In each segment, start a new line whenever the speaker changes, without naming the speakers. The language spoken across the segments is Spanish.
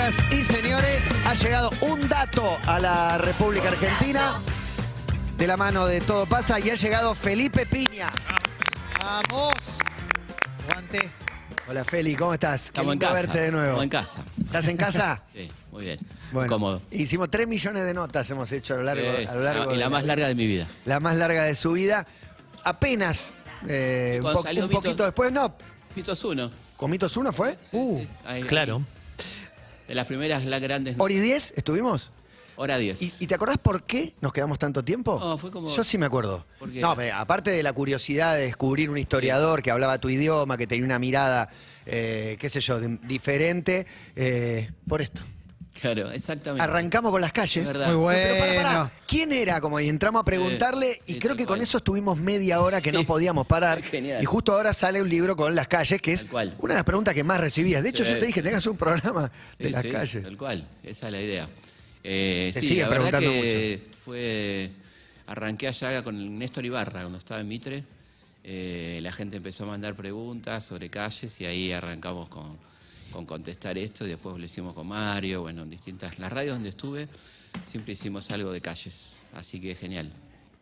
Señoras y señores, ha llegado un dato a la República Argentina de la mano de Todo Pasa y ha llegado Felipe Piña.
¡Vamos! Aguante.
Hola Feli, ¿cómo estás?
Estamos en
Qué lindo
casa.
verte de nuevo.
Estamos en casa.
¿Estás en casa?
Sí, muy bien.
Bueno,
Cómodo.
hicimos 3 millones de notas, hemos hecho a lo largo,
Sí,
a lo largo
y la
de
más larga de mi vida.
la más larga de su vida. Apenas
cuando salió
un poquito
Mitos-
después, no.
Mitos 1.
¿Con Mitos 1 fue?
Ahí,
Claro.
De las primeras grandes.
¿Hora y 10 estuvimos?
Hora 10.
¿Y te acordás por qué nos quedamos tanto tiempo?
No, fue como-
Yo sí me acuerdo.
¿Por qué?
No, aparte de la curiosidad de descubrir un historiador que hablaba tu idioma, que tenía una mirada, qué sé yo, diferente, por esto.
Claro, exactamente.
Arrancamos con las calles.
Es verdad.
Muy bueno.
Pero pará, ¿quién era? Como y entramos a preguntarle y
sí,
creo
tal
que con
cual.
eso estuvimos media hora que no podíamos parar.
Genial.
Y justo ahora sale un libro con las calles, que es
Tal cual.
una de las preguntas que más recibías. De hecho,
Sí.
yo te dije, tengas un programa de
Sí,
las
sí,
calles.
Tal cual, esa es la idea.
Te
Sí,
siguen
la verdad
preguntando
que arranqué allá con Néstor Ibarra, cuando estaba en Mitre. La gente empezó a mandar preguntas sobre calles y ahí arrancamos con contestar esto y después lo hicimos con Mario, bueno, en las radios donde estuve siempre hicimos algo de calles, así que genial.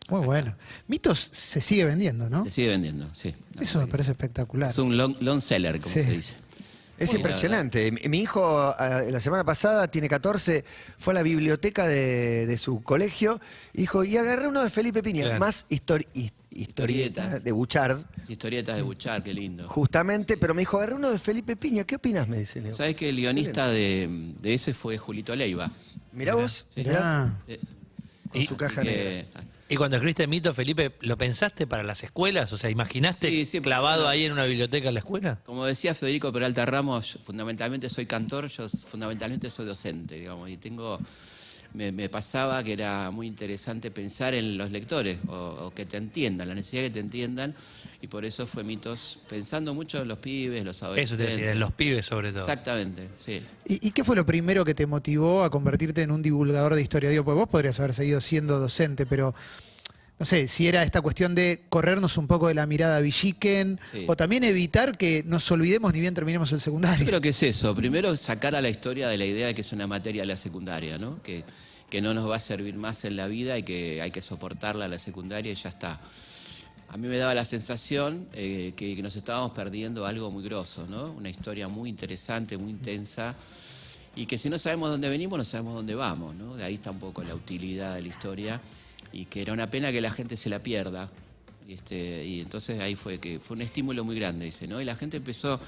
Muy bueno. Mitos se sigue vendiendo, ¿no?
Se sigue vendiendo, sí.
Eso me parece espectacular.
Es un long seller, como
Sí.
se dice.
Es
Sí,
impresionante. Mi hijo la semana pasada, tiene 14, fue a la biblioteca de su colegio y dijo, y agarré uno de Felipe Piña,
Claro.
más historietas
Historietas.
de Buchard,
Las historietas de Buchar, qué lindo.
justamente, pero me dijo, agarré uno de Felipe Piña, ¿qué opinas? Me dice. Le digo,
¿Sabes que el guionista de ese fue Julito Leiva?
mirá vos,
Sí.
mirá,
Mirá.
con
Y-
su caja
Así
negra.
que,
Y cuando escribiste Mito, Felipe, ¿lo pensaste para las escuelas? O sea, ¿imaginaste
Sí, siempre.
clavado ahí en una biblioteca en la escuela?
como decía Federico Peralta Ramos, yo fundamentalmente soy cantor, yo fundamentalmente soy docente, digamos, y me pasaba que era muy interesante pensar en los lectores, o que te entiendan, la necesidad de que te entiendan, y por eso fue Mitos, pensando mucho en los pibes, los
Eso
adolescentes.
te decía, en los pibes sobre todo.
Exactamente, sí.
¿Y qué fue lo primero que te motivó a convertirte en un divulgador de historia? Digo, pues vos podrías haber seguido siendo docente, pero no sé, si era esta cuestión de corrernos un poco de la mirada Villiquen,
Sí.
o también evitar que nos olvidemos ni bien terminemos el secundario.
Yo creo que es eso. Primero, sacar a la historia de la idea de que es una materia de la secundaria, ¿no? Que no nos va a servir más en la vida y que hay que soportarla a la secundaria y ya está. A mí me daba la sensación que nos estábamos perdiendo algo muy grosso, ¿no? Una historia muy interesante, muy intensa, y que si no sabemos dónde venimos, no sabemos dónde vamos, ¿no? De ahí está un poco la utilidad de la historia, y que era una pena que la gente se la pierda. Y entonces ahí fue un estímulo muy grande, dice, ¿no? Y la gente empezó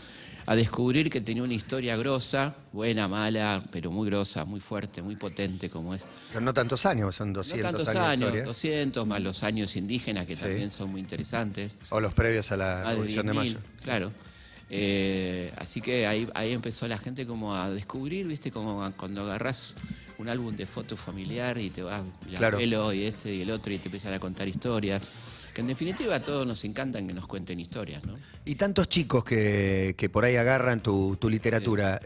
a descubrir que tenía una historia grosa, buena, mala, pero muy grosa, muy fuerte, muy potente como es.
Pero no tantos años, son 200
No tantos
años de
años,
historia.
200 más los años indígenas que
Sí.
también son muy interesantes.
O los previos a la
Más de
Revolución de
10.000,
Mayo.
claro. Así que ahí empezó la gente como a descubrir, ¿viste? Como cuando agarrás un álbum de fotos familiar y te vas, el
Claro.
abuelo y este y el otro, y te empiezan a contar historias. Que en definitiva a todos nos encantan que nos cuenten historias, ¿no?
Y tantos chicos que por ahí agarran tu literatura,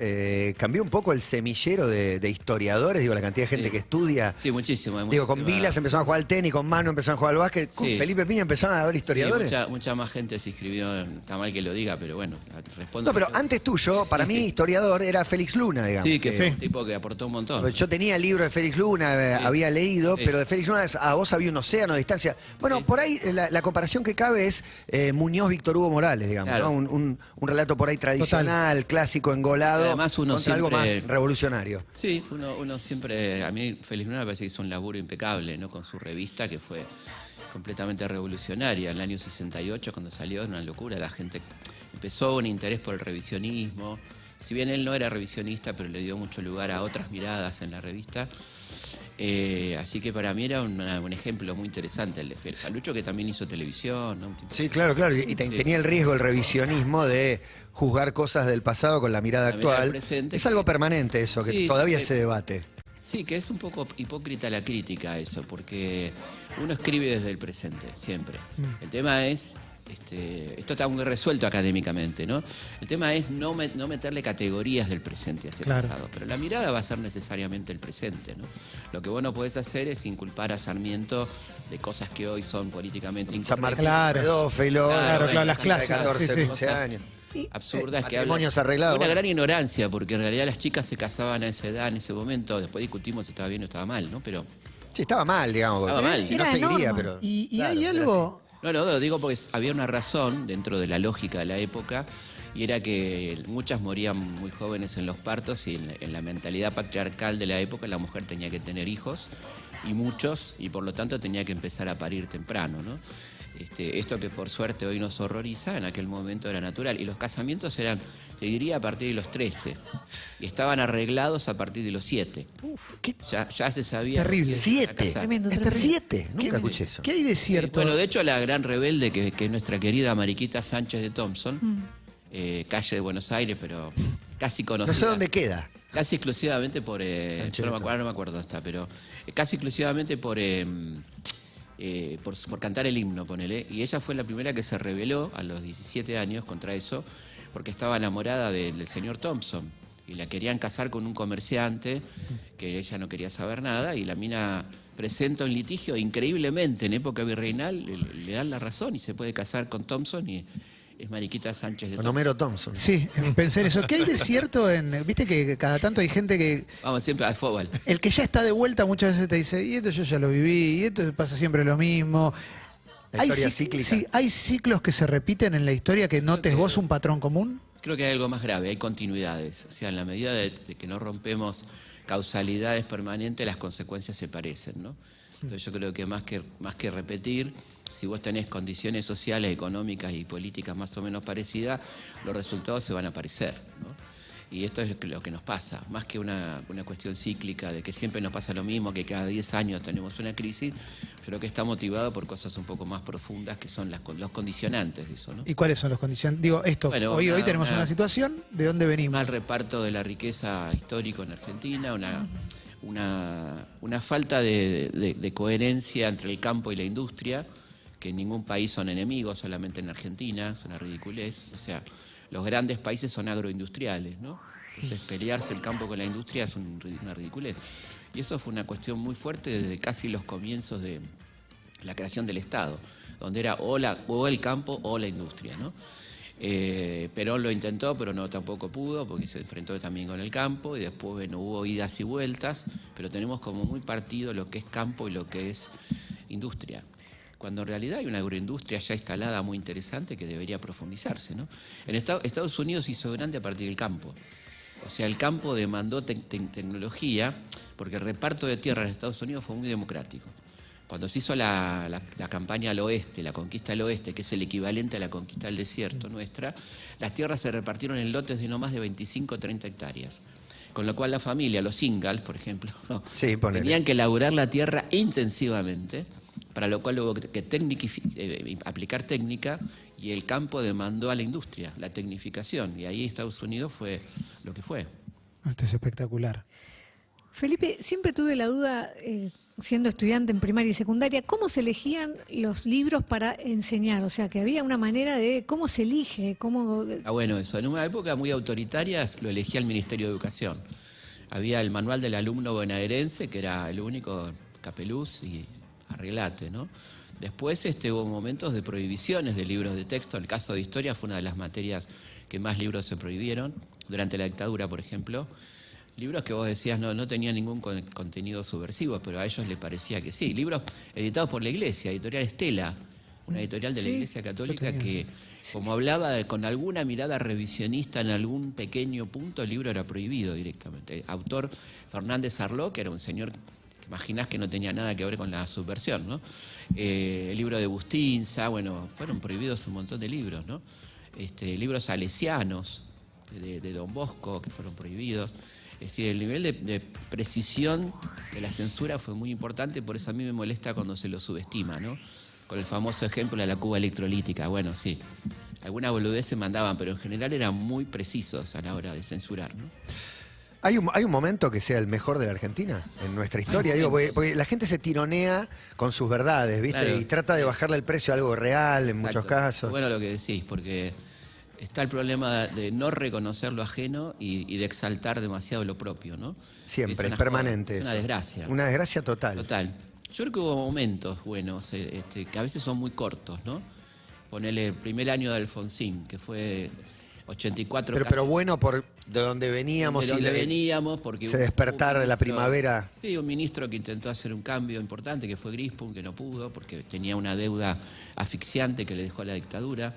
¿cambió un poco el semillero de historiadores? Digo, la cantidad de gente
Sí.
que estudia.
Sí, muchísimo.
Digo, con
muchísima-
Vilas empezaron a jugar al tenis, con Manu empezaron a jugar al básquet, con
Sí.
Felipe Piña empezaron a haber historiadores.
Sí, mucha más gente se inscribió, está mal que lo diga, pero bueno, respondo.
No, pero antes tuyo, para mí, historiador era Félix Luna, digamos.
Sí, que fue
Sí.
un tipo que aportó un montón.
Yo tenía el libro de Félix Luna,
Sí.
había leído,
Sí.
pero de Félix Luna a vos había un océano de distancia. Bueno,
Sí.
por ahí la comparación que cabe es Muñoz Víctor Hugo Morales, digamos,
Claro.
¿no? Un relato por ahí tradicional, clásico, engolado,
Además, uno
contra algo
siempre-
más revolucionario.
Sí, uno siempre, a mí Félix Luna me parece que hizo un laburo impecable, ¿no? Con su revista que fue completamente revolucionaria. En el año 68, cuando salió, era una locura, la gente empezó un interés por el revisionismo. Si bien él no era revisionista, pero le dio mucho lugar a otras miradas en la revista. Así que para mí era un ejemplo muy interesante el de Félix. Falucho, que también hizo televisión, ¿no? Un tipo-
Sí, claro, claro. Y tenía el riesgo, el revisionismo de juzgar cosas del pasado con la mirada
La mirada
actual.
presente,
Es
que-
algo permanente eso, que
Sí,
todavía
sí.
se debate.
Sí, que es un poco hipócrita la crítica a eso, porque uno escribe desde el presente, siempre. El tema es, esto está muy resuelto académicamente, ¿no? El tema es no meterle categorías del presente a ese
Claro.
pasado, pero la mirada va a ser necesariamente el presente, ¿no? Lo que vos no podés hacer es inculpar a Sarmiento de cosas que hoy son políticamente
San
incorrectas.
Martín,
Claro.
pedófilo,
Claro,
claro, las
gente de
clases,
14,
sí, sí.
15 años.
absurdas que hablan
matrimonios arreglados,
de una
bueno.
gran ignorancia, porque en realidad las chicas se casaban a esa edad, en ese momento. Después discutimos si estaba bien o estaba mal, ¿no? Pero
Sí, estaba mal, digamos. porque
Estaba mal.
Si no
Era
seguiría,
norma.
pero...
Y
claro,
hay
era
algo...
no, digo porque había una razón dentro de la lógica de la época, y era que muchas morían muy jóvenes en los partos, y en la mentalidad patriarcal de la época la mujer tenía que tener hijos, y muchos, y por lo tanto tenía que empezar a parir temprano, ¿no? Esto que por suerte hoy nos horroriza, en aquel momento era natural. Y los casamientos eran, te diría, a partir de los 13. Y estaban arreglados a partir de los 7. Ya se sabía.
Terrible.
que se iban a
7.
casar.
Tremendo,
Es
tremendo.
7. Nunca escuché eso.
¿Qué hay de cierto?
Bueno, de hecho, la gran rebelde, que es nuestra querida Mariquita Sánchez de Thompson, calle de Buenos Aires, pero casi conocida.
No sé dónde queda.
Casi exclusivamente por...
Sánchez
yo
de
no me acuerdo dónde está, pero casi exclusivamente por cantar el himno, ponele. Y ella fue la primera que se rebeló a los 17 años contra eso, porque estaba enamorada del señor Thompson. Y la querían casar con un comerciante, que ella no quería saber nada, y la mina presenta un litigio increíblemente en época virreinal, le dan la razón y se puede casar con Thompson, y es Mariquita Sánchez de
Con
Thompson.
Homero Thompson.
Sí, pensé en eso. ¿Qué hay de cierto en... Viste que cada tanto hay gente que...
Vamos siempre al fútbol.
El que ya está de vuelta muchas veces te dice, y esto yo ya lo viví, y esto pasa siempre lo mismo.
La historia
cic-
cíclica.
Sí, hay ciclos que se repiten en la historia que notes vos un patrón común.
Creo que hay algo más grave, hay continuidades. O sea, en la medida de que no rompemos causalidades permanentes, las consecuencias se parecen, ¿no? Entonces yo creo que más que repetir, si vos tenés condiciones sociales, económicas y políticas más o menos parecidas, los resultados se van a parecer, ¿no? Y esto es lo que nos pasa, más que una cuestión cíclica de que siempre nos pasa lo mismo, que cada 10 años tenemos una crisis. Yo creo que está motivado por cosas un poco más profundas, que son los condicionantes de eso, ¿no?
¿Y cuáles son los condiciones? Digo, esto,
Bueno,
hoy tenemos
una-
una situación, ¿de dónde venimos?
Mal reparto de la riqueza histórico en Argentina, una falta de coherencia entre el campo y la industria, que en ningún país son enemigos, solamente en Argentina, es una ridiculez. O sea, los grandes países son agroindustriales, ¿no? Entonces pelearse el campo con la industria es una ridiculez. Y eso fue una cuestión muy fuerte desde casi los comienzos de la creación del Estado, donde era o el campo o la industria, ¿no? Perón lo intentó, pero no tampoco pudo, porque se enfrentó también con el campo, y después, bueno, hubo idas y vueltas, pero tenemos como muy partido lo que es campo y lo que es industria, cuando en realidad hay una agroindustria ya instalada muy interesante que debería profundizarse, ¿no? En Estados Unidos hizo grande a partir del campo. O sea, el campo demandó tecnología, porque el reparto de tierra en Estados Unidos fue muy democrático. Cuando se hizo la campaña al oeste, la conquista al oeste, que es el equivalente a la conquista del desierto nuestra, las tierras se repartieron en lotes de no más de 25 o 30 hectáreas. Con lo cual la familia, los Ingalls, por ejemplo,
Sí, ponele.
tenían que laburar la tierra intensivamente, para lo cual hubo que aplicar técnica, y el campo demandó a la industria, la tecnificación, y ahí Estados Unidos fue lo que fue.
Esto es espectacular.
Felipe, siempre tuve la duda, siendo estudiante en primaria y secundaria, ¿cómo se elegían los libros para enseñar? O sea, que había una manera de cómo se elige, cómo...
Ah, bueno, eso. En una época muy autoritaria lo elegía el Ministerio de Educación. Había el manual del alumno bonaerense, que era el único, capeluz y arreglate, ¿no? Después hubo momentos de prohibiciones de libros de texto. El caso de historia fue una de las materias que más libros se prohibieron, durante la dictadura, por ejemplo. Libros que vos decías no tenían ningún contenido subversivo, pero a ellos les parecía que sí. Libros editados por la Iglesia, editorial Estela, una editorial de la Iglesia Católica que, como hablaba con alguna mirada revisionista en algún pequeño punto, el libro era prohibido directamente. Autor Fernández Arló, que era un señor que imaginás que no tenía nada que ver con la subversión, ¿no? El libro de Bustinza, bueno, fueron prohibidos un montón de libros, ¿no? Libros salesianos de Don Bosco, que fueron prohibidos. Es decir, el nivel de precisión de la censura fue muy importante, por eso a mí me molesta cuando se lo subestima, ¿no? Con el famoso ejemplo de la cuba electrolítica. Bueno, sí, algunas boludeces se mandaban, pero en general eran muy precisos a la hora de censurar, ¿no?
¿Hay un momento que sea el mejor de la Argentina en nuestra historia? Digo, porque la gente se tironea con sus verdades, ¿viste?
Claro.
Y trata de bajarle el precio a algo real en muchos
Exacto.
casos.
Bueno, lo que decís, porque está el problema de no reconocer lo ajeno y de exaltar demasiado lo propio, ¿no?
Siempre,
Es una
permanente.
joda, es una
eso.
desgracia.
Una desgracia total.
Total. Yo creo que hubo momentos buenos, que a veces son muy cortos, ¿no? Ponele el primer año de Alfonsín, que fue 84
Pero,
casi.
pero bueno, por de donde veníamos
De donde
y
veníamos, porque
ese
hubo
despertar
un
de la
ministro-
primavera.
Sí, un ministro que intentó hacer un cambio importante, que fue Grispun, que no pudo, porque tenía una deuda asfixiante que le dejó la dictadura.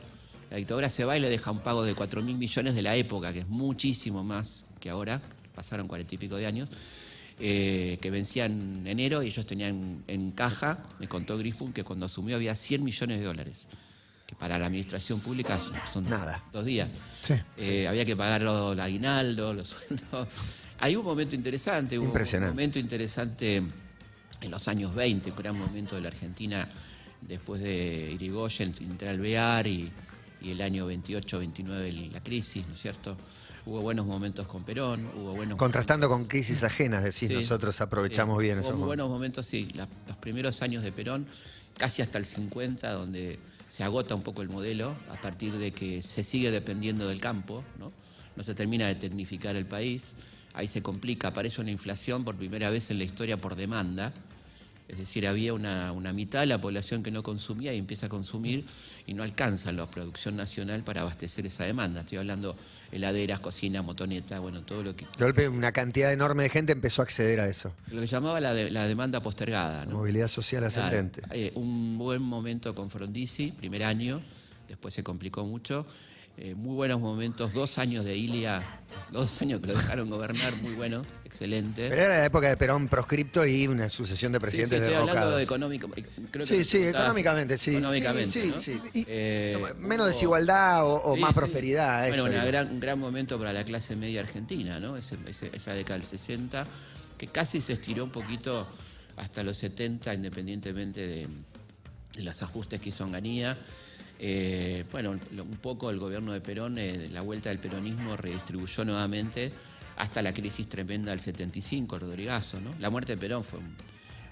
La dictadura se va y le deja un pago de 4.000 millones de la época, que es muchísimo más que ahora, pasaron 40 y pico de años, que vencía en enero y ellos tenían en caja, me contó Grispun, que cuando asumió había 100 millones de dólares, que para la administración pública son
Nada.
2 días.
Sí.
Había que pagar el aguinaldo, los sueldos. Hay un momento interesante, hubo un
Impresionante.
momento interesante en los años 20, un gran momento de la Argentina después de Irigoyen, entrar al BEAR y el año 28, 29 la crisis, ¿no es cierto? Hubo buenos momentos con Perón, hubo buenos
Contrastando con
momentos.
crisis ajenas, decís,
Sí,
nosotros aprovechamos
sí.
bien
Hubo
esos
muy
momentos.
buenos momentos, sí. Los primeros años de Perón, casi hasta el 50, donde se agota un poco el modelo, a partir de que se sigue dependiendo del campo, ¿no? No se termina de tecnificar el país, ahí se complica, aparece una inflación por primera vez en la historia por demanda, es decir, había una mitad de la población que no consumía y empieza a consumir y no alcanza la producción nacional para abastecer esa demanda. Estoy hablando heladeras, cocina, motoneta, bueno, todo lo que...
De golpe una cantidad enorme de gente empezó a acceder a eso.
Lo que llamaba la demanda postergada, ¿no?
Movilidad social
Claro,
ascendente.
un buen momento con Frondizi, primer año, después se complicó mucho. Muy buenos momentos, 2 años de Ilia, 2 años que lo dejaron gobernar, muy bueno, excelente.
Pero era la época de Perón proscripto y una sucesión de
Sí, sí,
presidentes
estoy hablando
derrocados.
de económico. Creo que
Sí,
me
sí,
preguntabas
económicamente, sí.
Económicamente,
Sí,
¿no?
sí. Menos
Hubo-
desigualdad o
Sí,
más
sí.
prosperidad.
Bueno,
eso, digo.
un gran momento para la clase media argentina, ¿no? Esa década del 60, que casi se estiró un poquito hasta los 70, independientemente de los ajustes que hizo Onganía. Bueno, un poco el gobierno de Perón, la vuelta del peronismo redistribuyó nuevamente hasta la crisis tremenda del 75, el Rodrigazo, ¿no? La muerte de Perón fue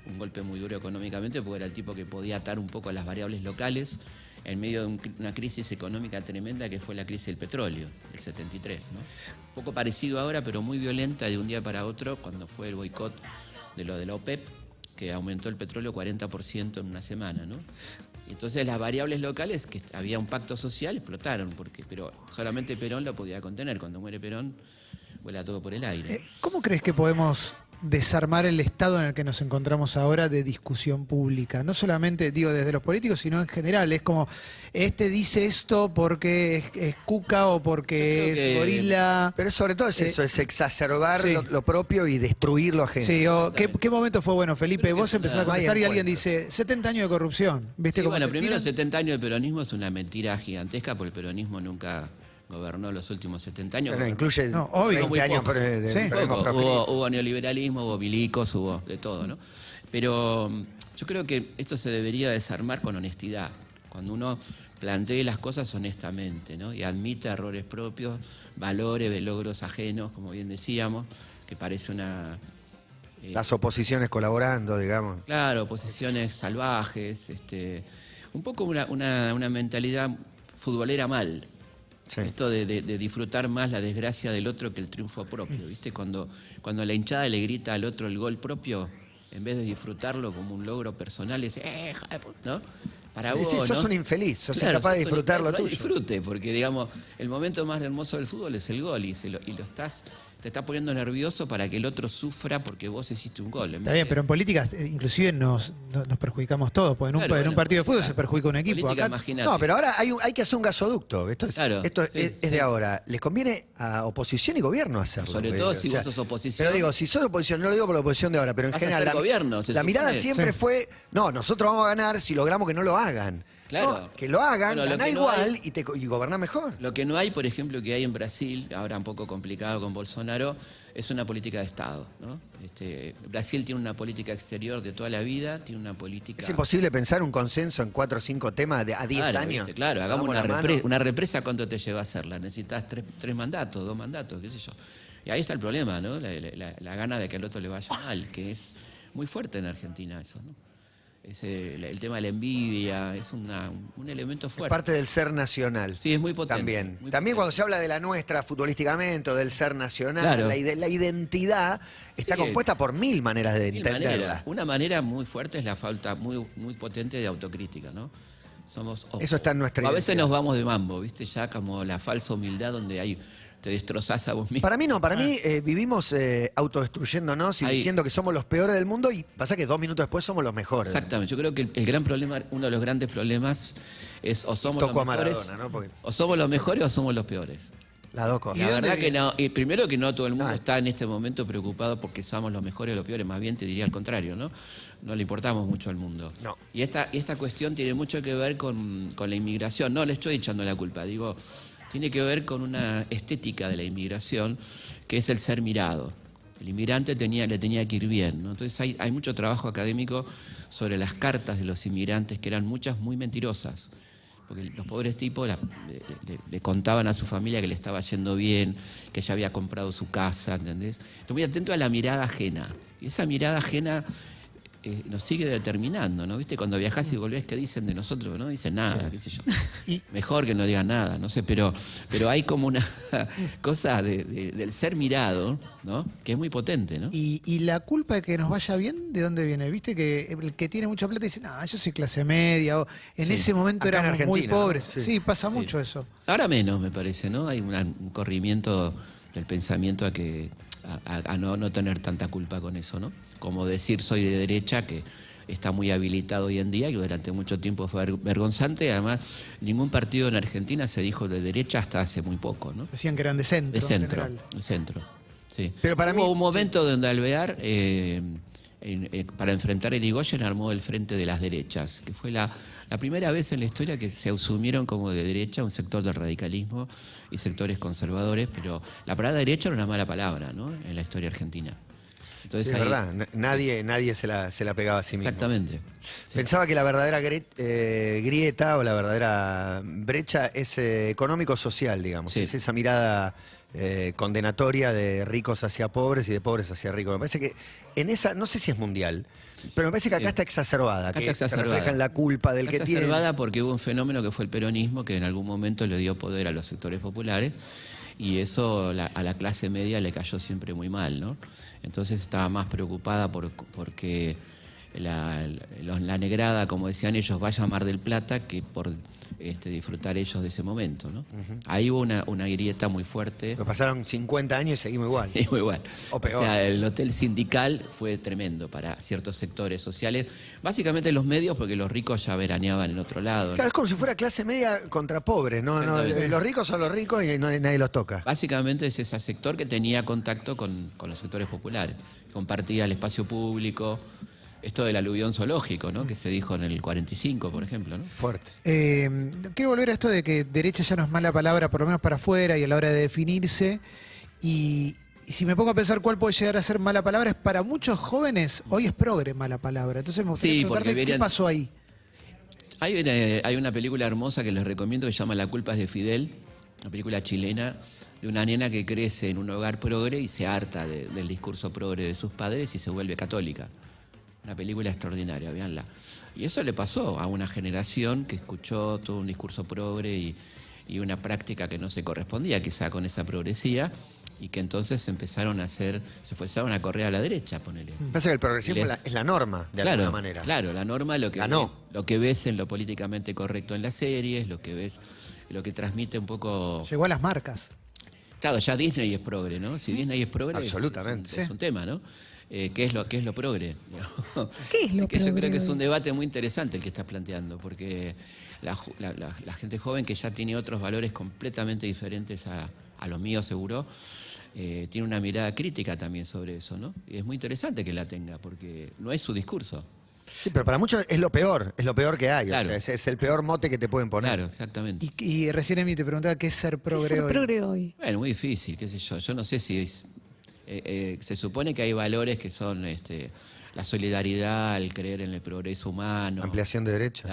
un golpe muy duro económicamente porque era el tipo que podía atar un poco a las variables locales en medio de una crisis económica tremenda que fue la crisis del petróleo, del 73, ¿no? Un poco parecido ahora, pero muy violenta de un día para otro, cuando fue el boicot de lo de la OPEP, que aumentó el petróleo 40% en una semana, ¿no? Y entonces las variables locales, que había un pacto social, explotaron, pero solamente Perón lo podía contener. Cuando muere Perón, vuela todo por el aire.
¿Cómo crees que podemos desarmar el estado en el que nos encontramos ahora de discusión pública? No solamente, digo, desde los políticos, sino en general. Es como, este dice esto porque es cuca o porque
Yo creo
es
que-
gorila.
Pero sobre todo es eso, es exacerbar
sí.
lo propio y destruir lo ajeno.
Sí, ¿qué momento fue bueno, Felipe?
Creo que
Vos
es
empezás a
una-
contestar y
no hay
alguien
encuentro.
dice 70 años de corrupción. ¿Viste
Sí,
cómo
bueno,
te
primero
tiran?
70 años de peronismo es una mentira gigantesca, porque el peronismo nunca gobernó los últimos 70 años.
Bueno, incluye
No, obvio.
20
Muy
años
poco.
de
Sí.
peronismo
Poco.
proscrito.
Hubo neoliberalismo, hubo milicos, hubo de todo, ¿no? Pero yo creo que esto se debería desarmar con honestidad, cuando uno plantee las cosas honestamente, ¿no? Y admite errores propios, valores, logros ajenos, como bien decíamos, que parece una...
Las oposiciones colaborando, digamos.
Claro, posiciones salvajes, un poco una mentalidad futbolera mal.
Sí.
Esto de disfrutar más la desgracia del otro que el triunfo propio, ¿viste? Cuando la hinchada le grita al otro el gol propio, en vez de disfrutarlo como un logro personal, dice, hija de puta", ¿no? Para
Sí,
vos,
sí, sos
¿no?
un infeliz, sos
Claro,
incapaz de
sos un
disfrutar lo
infeliz, no hay
tuyo.
disfrute, porque digamos, el momento más hermoso del fútbol es el gol y te estás poniendo nervioso para que el otro sufra porque vos hiciste un gol.
Está bien, pero en política inclusive nos perjudicamos todos, porque
Claro,
en un
bueno,
partido de fútbol
claro.
se perjudica un equipo.
Política,
Acá,
imagínate.
No, pero ahora hay que hacer un gasoducto. Esto es,
Claro,
esto
sí,
es de
sí.
ahora. Les conviene a oposición y gobierno hacerlo.
Sobre todo si vos sos oposición.
Pero digo, si sos oposición, no lo digo por la oposición de ahora, pero en
Vas a
general.
ser gobierno, se
la mirada
supone.
siempre
Sí.
fue, no, nosotros vamos a ganar si logramos que no lo hagan.
Claro.
No, que lo hagan,
Bueno, lo
ganá
que no
igual
hay-
y gobernás mejor.
Lo que no hay, por ejemplo, que hay en Brasil, ahora un poco complicado con Bolsonaro, es una política de Estado, ¿no? Brasil tiene una política exterior de toda la vida, tiene una política...
Es imposible pensar un consenso en 4 o 5 temas a 10
Claro,
años.
¿viste? Claro, hagamos
Damos la mano.
una represa, ¿cuánto te lleva a hacerla? Necesitas 3 mandatos, 2 mandatos, qué sé yo. Y ahí está el problema, ¿no? La gana de que al otro le vaya mal, que es muy fuerte en Argentina eso, ¿no? El tema de la envidia es un elemento
Es
fuerte.
parte del ser nacional.
Sí, es muy potente.
También.
muy
También
potente.
cuando se habla de la nuestra futbolísticamente o del ser nacional,
Claro.
la identidad está
Sí.
compuesta por 1000 maneras de
Mil
entenderla.
maneras. Una manera muy fuerte es la falta muy, muy potente de autocrítica, ¿no?
Eso está en nuestra
A veces
identidad.
nos vamos de mambo, ¿viste? Ya como la falsa humildad donde hay, te destrozás a vos mismo.
Para mí no, para mí vivimos autodestruyéndonos y
Ahí.
diciendo que somos los peores del mundo y pasa que 2 minutos después somos los mejores.
Exactamente, yo creo que el gran problema, uno de los grandes problemas es o somos
Toco a
los mejores,
Maradona, ¿no? Porque-
o somos los mejores o somos los peores.
Las dos cosas.
La verdad que no, y primero que no todo el mundo
Ah.
está en este momento preocupado porque somos los mejores o los peores, más bien te diría al contrario, ¿no? No le importamos mucho al mundo.
No.
Y esta cuestión tiene mucho que ver con la inmigración, no le estoy echando la culpa, digo, tiene que ver con una estética de la inmigración que es el ser mirado. El inmigrante le tenía que ir bien, ¿no? Entonces hay mucho trabajo académico sobre las cartas de los inmigrantes, que eran muchas muy mentirosas. Porque los pobres tipos le contaban a su familia que le estaba yendo bien, que ya había comprado su casa, ¿entendés? Estoy muy atento a la mirada ajena. Y esa mirada ajena nos sigue determinando, ¿no? ¿Viste? Cuando viajás y volvés, ¿qué dicen de nosotros? No dicen nada, qué sé yo. Mejor que no digan nada, no sé, pero hay como una cosa del ser mirado, ¿no? Que es muy potente, ¿no?
Y la culpa de que nos vaya bien, ¿de dónde viene? Viste que el que tiene mucha plata dice, no, yo soy clase media, o en
Sí.
ese momento
Acá en
éramos muy
Argentina, ¿no?
pobres.
Sí.
Sí, pasa mucho eso.
Ahora menos, me parece, ¿no? Hay un corrimiento del pensamiento a no tener tanta culpa con eso, ¿no? Como decir soy de derecha, que está muy habilitado hoy en día y que durante mucho tiempo fue vergonzante. Además, ningún partido en Argentina se dijo de derecha hasta hace muy poco, ¿no?
Decían que eran de centro.
De
en
centro,
general.
de centro, sí.
Pero para
Hubo
mí-
un momento donde Alvear, para enfrentar a Irigoyen, armó el Frente de las Derechas, que fue la primera vez en la historia que se asumieron como de derecha un sector del radicalismo y sectores conservadores, pero la palabra derecha era una mala palabra, ¿no? En la historia argentina. Entonces,
Sí, es
ahí-
verdad, nadie se la pegaba a sí mismo.
Exactamente. Sí.
Pensaba que la verdadera grieta o la verdadera brecha es económico-social, digamos.
Sí.
Es esa mirada condenatoria de ricos hacia pobres y de pobres hacia ricos. Me parece que en esa, no sé si es mundial, pero me parece que acá está exacerbada,
Acá
que
está
se
exacerbada.
refleja en la culpa del
Está
que tiene.
exacerbada porque hubo un fenómeno que fue el peronismo, que en algún momento le dio poder a los sectores populares, y eso a la clase media le cayó siempre muy mal, ¿no? Entonces estaba más preocupada porque la negrada, como decían ellos, vaya a Mar del Plata, que por disfrutar ellos de ese momento, ¿no? Ahí hubo una grieta muy fuerte.
Nos pasaron 50 años y seguimos igual.
Sí, muy igual.
O peor.
sea, el hotel sindical fue tremendo para ciertos sectores sociales. Básicamente los medios, porque los ricos ya veraneaban en otro lado, ¿no?
Claro, es como si fuera clase media contra pobres, ¿no?
Exactamente.
Los ricos son los ricos y nadie los toca.
Básicamente es ese sector que tenía contacto con los sectores populares. Compartía el espacio público. Esto del aluvión zoológico, ¿no? Que se dijo en el 45, por ejemplo, ¿no?
Fuerte.
Quiero volver a esto de que derecha ya no es mala palabra, por lo menos para afuera y a la hora de definirse. Y si me pongo a pensar cuál puede llegar a ser mala palabra, es para muchos jóvenes, hoy es progre mala palabra. Entonces me gustaría
Sí,
preguntarte
porque
qué
verían-
pasó ahí.
Hay una película hermosa que les recomiendo que se llama La culpa es de Fidel, una película chilena de una nena que crece en un hogar progre y se harta del discurso progre de sus padres y se vuelve católica. Una película extraordinaria, véanla. Y eso le pasó a una generación que escuchó todo un discurso progre y una práctica que no se correspondía quizá con esa progresía, y que entonces se empezaron a correr a la derecha, ponele.
Pasa que el progresismo
Y le-
es la norma, de alguna manera.
Claro, la norma, lo
Ganó.
que ves en lo políticamente correcto en las series, lo que ves, lo que transmite un poco.
Llegó a las marcas.
Claro, ya Disney es progre, ¿no? Si Disney es progre,
Absolutamente.
es un tema, ¿no? ¿Qué es lo progre?
¿Qué es lo
Que yo
progre
creo que es
hoy?
un debate muy interesante el que estás planteando, porque la gente joven que ya tiene otros valores completamente diferentes a los míos, seguro, tiene una mirada crítica también sobre eso, ¿no? Y es muy interesante que la tenga, porque no es su discurso.
Sí, pero para muchos es lo peor que hay.
Claro.
O sea, es el peor mote que te pueden poner.
Claro, exactamente.
Y recién Emi te preguntaba qué es ser progre
¿Qué es ser
hoy.
progre hoy?
Bueno, muy difícil, qué sé yo. Yo no sé si se supone que hay valores que son la solidaridad, el creer en el progreso humano,
Ampliación de derechos.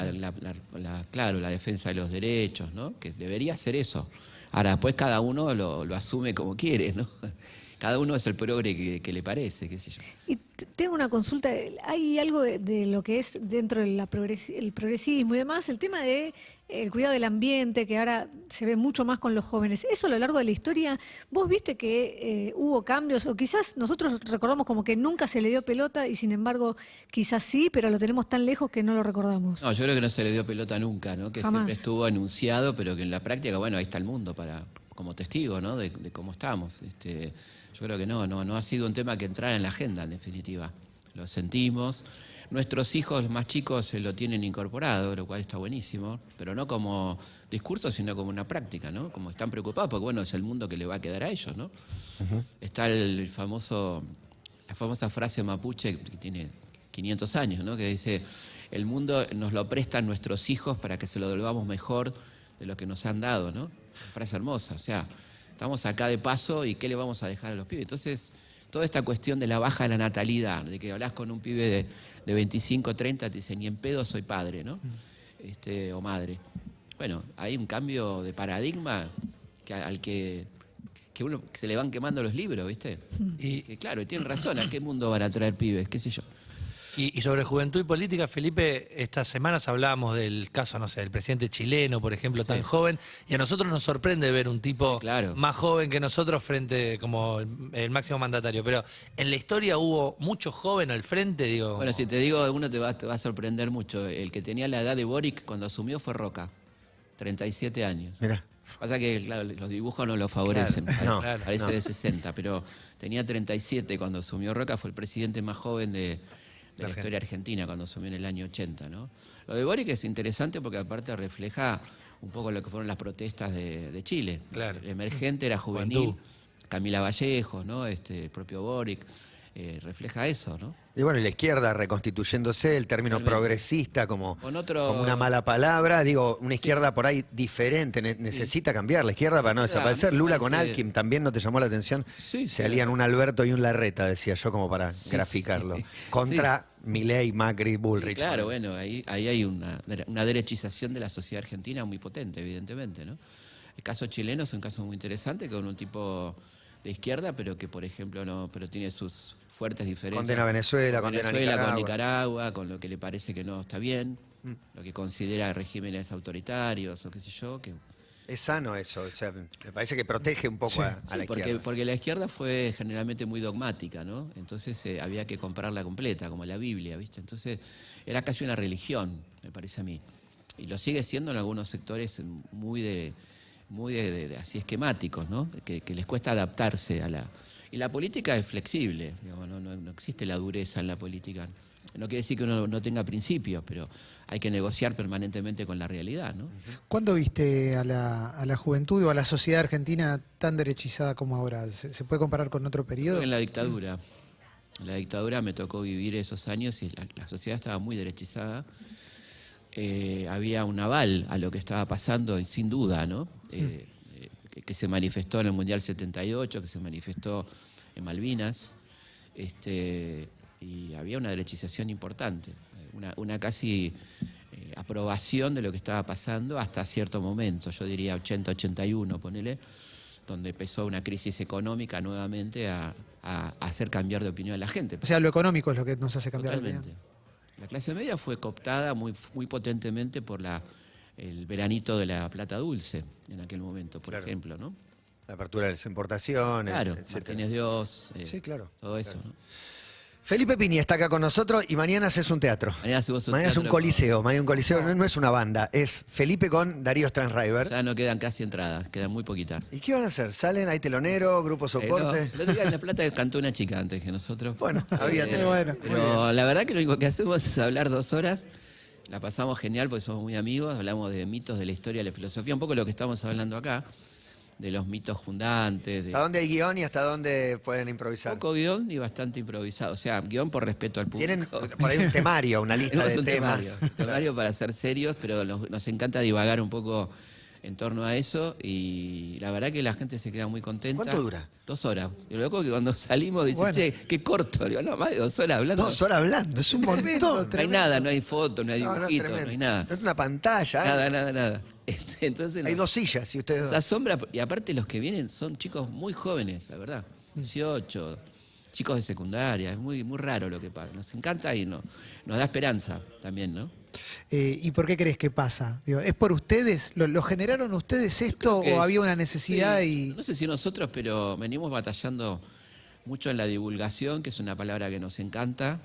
claro, la defensa de los derechos, ¿no? Que debería ser eso. Ahora, después cada uno lo asume como quiere, ¿no? Cada uno es el progre que le parece, qué sé yo.
Y tengo una consulta. Hay algo de lo que es dentro del progresismo y demás, el tema de el cuidado del ambiente, que ahora se ve mucho más con los jóvenes. Eso a lo largo de la historia, ¿vos viste que hubo cambios? O quizás nosotros recordamos como que nunca se le dio pelota y sin embargo quizás sí, pero lo tenemos tan lejos que no lo recordamos.
No, yo creo que no se le dio pelota nunca, ¿no? Que
Jamás.
siempre estuvo anunciado, pero que en la práctica, bueno, ahí está el mundo como testigo, ¿no? De cómo estamos. Yo creo que no ha sido un tema que entrara en la agenda, en definitiva. Lo sentimos. Nuestros hijos los más chicos se lo tienen incorporado, lo cual está buenísimo, pero no como discurso, sino como una práctica, ¿no? Como están preocupados, porque bueno, es el mundo que le va a quedar a ellos, ¿no? Está la famosa frase mapuche que tiene 500 años, ¿no? Que dice, el mundo nos lo prestan nuestros hijos para que se lo devolvamos mejor de lo que nos han dado, ¿no? Frase hermosa, o sea, estamos acá de paso y ¿qué le vamos a dejar a los pibes? Entonces, toda esta cuestión de la baja de la natalidad, de que hablas con un pibe de 25, 30, te dicen, ni en pedo soy padre, ¿no? O madre. Bueno, hay un cambio de paradigma al que uno que se le van quemando los libros, ¿viste? Que, claro, tienen razón, ¿a qué mundo van a traer pibes? ¿Qué sé yo?
Y sobre juventud y política, Felipe, estas semanas hablábamos del caso, no sé, del presidente chileno, por ejemplo, tan joven, y a nosotros nos sorprende ver un tipo más joven que nosotros frente como el máximo mandatario. Pero en la historia hubo mucho joven al frente, digo.
Bueno, si te digo, uno te va a sorprender mucho. El que tenía la edad de Boric cuando asumió fue Roca, 37 años.
Mirá.
Pasa que, claro, los dibujos no lo favorecen, parece de 60, pero tenía 37 cuando asumió Roca, fue el presidente más joven de la historia argentina cuando asumió en el año 80, ¿no? Lo de Boric es interesante porque aparte refleja un poco lo que fueron las protestas de Chile.
Claro.
El emergente era juvenil, Camila Vallejos, ¿no? El propio Boric, refleja eso, ¿no?
Y bueno, y la izquierda reconstituyéndose, el término progresista como una mala palabra. Digo, una izquierda por ahí diferente, necesita cambiar la izquierda para no desaparecer. Lula con Alckmin también, ¿no te llamó la atención?
Sí,
Se alían un Alberto y un Larreta, decía yo, como para graficarlo. Contra Milei, Macri, Bullrich.
Sí, claro, bueno, ahí hay una derechización de la sociedad argentina muy potente, evidentemente, ¿no? El caso chileno es un caso muy interesante con un tipo de izquierda, pero que, por ejemplo, pero tiene sus fuertes diferencias.
Condena a Venezuela, condena a Nicaragua.
Con Nicaragua, con lo que le parece que no está bien, lo que considera regímenes autoritarios o qué sé yo.
Es sano eso, o sea, me parece que protege un poco a la izquierda.
Porque la izquierda fue generalmente muy dogmática, ¿no? Entonces había que comprarla completa, como la Biblia, ¿viste? Entonces era casi una religión, me parece a mí. Y lo sigue siendo en algunos sectores muy así esquemáticos, ¿no? Que les cuesta adaptarse a la... Y la política es flexible, digamos, no existe la dureza en la política. No quiere decir que uno no tenga principios, pero hay que negociar permanentemente con la realidad, ¿no?
¿Cuándo viste a la juventud o a la sociedad argentina tan derechizada como ahora? ¿Se puede comparar con otro periodo?
En la dictadura. En la dictadura me tocó vivir esos años y la sociedad estaba muy derechizada. Había un aval a lo que estaba pasando, sin duda, ¿no? Que se manifestó en el Mundial 78, que se manifestó en Malvinas, y había una derechización importante, una casi aprobación de lo que estaba pasando hasta cierto momento, yo diría 80-81, ponele, donde empezó una crisis económica nuevamente a hacer cambiar de opinión a la gente.
O sea, lo económico es lo que nos hace cambiar
Totalmente.
de opinión.
La clase media fue cooptada muy potentemente por el veranito de la plata dulce en aquel momento, por ejemplo, ¿no?
La apertura de las importaciones,
Claro,
etcétera.
Martínez Dios,
Sí, claro.
todo eso, ¿no?
Felipe Piñi está acá con nosotros y mañana haces un teatro.
Mañana hacemos un
Mañana es un
teatro
coliseo, no es una banda, es Felipe con Darío Stransriver.
Ya no quedan casi entradas, quedan muy poquitas.
¿Y qué van a hacer? ¿Salen? ¿Hay telonero? ¿Grupo soporte?
No, el otro día en La Plata cantó una chica antes que nosotros.
Bueno, había telonero.
bueno.
Pero la verdad que lo único que hacemos es hablar 2 horas. La pasamos genial porque somos muy amigos, hablamos de mitos de la historia, de la filosofía, un poco lo que estamos hablando acá, de los mitos fundantes.
¿Hasta dónde hay guión y hasta dónde pueden improvisar?
Poco guión y bastante improvisado. O sea, guión por respeto al público.
Tienen por ahí un temario, una lista
Tenemos
de
un
temas.
temario para ser serios, pero nos encanta divagar un poco en torno a eso y la verdad que la gente se queda muy contenta.
¿Cuánto dura?
2 horas. Y luego que cuando salimos dice,
Bueno.
che, qué corto. Digo, no, más de 2 horas hablando.
2 horas hablando, es un montón.
No hay nada, no hay fotos, no hay dibujitos, no,
tremendo.
hay nada.
No es una pantalla.
Nada. Entonces,
Hay 2 sillas y ustedes
se asombra, y aparte los que vienen son chicos muy jóvenes, la verdad. 18, chicos de secundaria. Es muy, muy raro lo que pasa. Nos encanta y nos da esperanza también, ¿no?
¿Y por qué crees que pasa? Digo, ¿es por ustedes? ¿Lo generaron ustedes esto o había una necesidad?
Sí, no sé si nosotros, pero venimos batallando mucho en la divulgación, que es una palabra que nos encanta,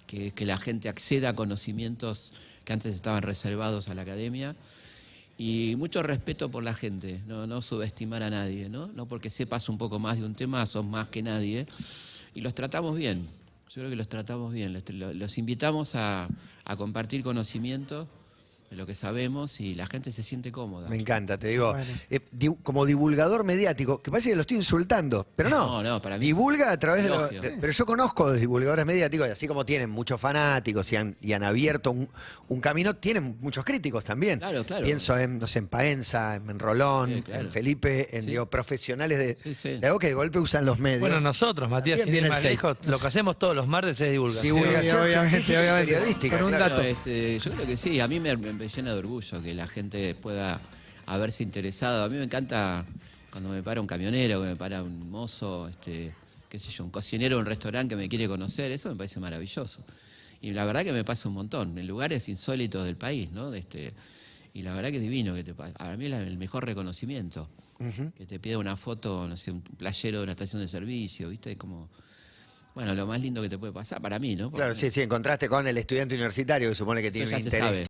que es que la gente acceda a conocimientos que antes estaban reservados a la academia. Y mucho respeto por la gente, no subestimar a nadie, ¿no? No porque sepas un poco más de un tema, sos más que nadie. Y los tratamos bien, yo creo que los tratamos bien. Los invitamos a compartir conocimiento de lo que sabemos y la gente se siente cómoda.
Me encanta, te digo, como divulgador mediático, que parece que lo estoy insultando, pero no.
No, para mí
divulga a través
elogio.
Pero yo conozco los divulgadores mediáticos, y así como tienen muchos fanáticos y han abierto un camino, tienen muchos críticos también.
Claro.
Pienso en, no sé, en Paenza, en Rolón, en Felipe, en profesionales de algo que de golpe usan los medios.
Bueno, nosotros, Matías, sin ir más lejos, lo que hacemos todos los martes es divulgación.
Divulgación
obviamente,
periodística.
Con un dato.
Yo creo que sí, a mí me llena de orgullo que la gente pueda haberse interesado. A mí me encanta cuando me para un camionero, que me para un mozo, qué sé yo, un cocinero de un restaurante que me quiere conocer, eso me parece maravilloso. Y la verdad que me pasa un montón, en lugares insólitos del país, ¿no? Y la verdad que es divino que te pasa. Para mí es el mejor reconocimiento. Que te pida una foto, no sé, un playero de una estación de servicio, ¿viste? Como... Bueno, lo más lindo que te puede pasar para mí, ¿no? Porque
claro, sí, en contraste con el estudiante universitario que supone que tiene un interés.